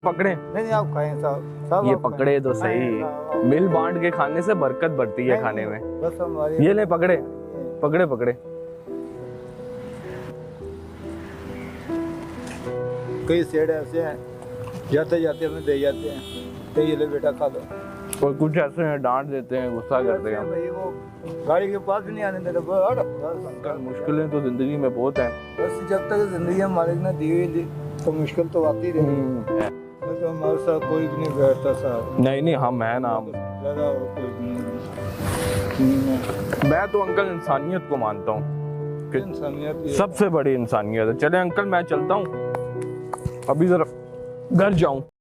पकड़े? नहीं आप खाएं साहब, सब ये आप पकड़े तो खाएं। सही। हाँ, मिल बांट के खाने से बरकत बढ़ती है नहीं, खाने में। बस हमारी ये ले पकड़े, पकड़े पकड़े। कई सेठ ऐसे हैं जाते जाते हमें दे जाते हैं, तो ये ले बेटा खा लो। और कुछ ऐसे हैं डांट देते हैं, गुस्सा करते हैं। भाई वो गाड़ी के पास भी नहीं आने देते, बस मुश्किलें तो जिंदगी में बहुत हैं। बस जब तक जिंदगी मालिक ने दी हुई तो मुश्किल तो आती रहेगी। बस हमारे साथ कोई भी नहीं बैठता साहब। नहीं नहीं, हम हैं ना। ज़्यादा कोई भी नहीं। मैं तो अंकल इंसानियत को मानता हूँ कि इंसानियत ये सबसे बड़ी इंसानियत है। चले अंकल मैं चलता हूँ, अभी जरा घर जाऊँ।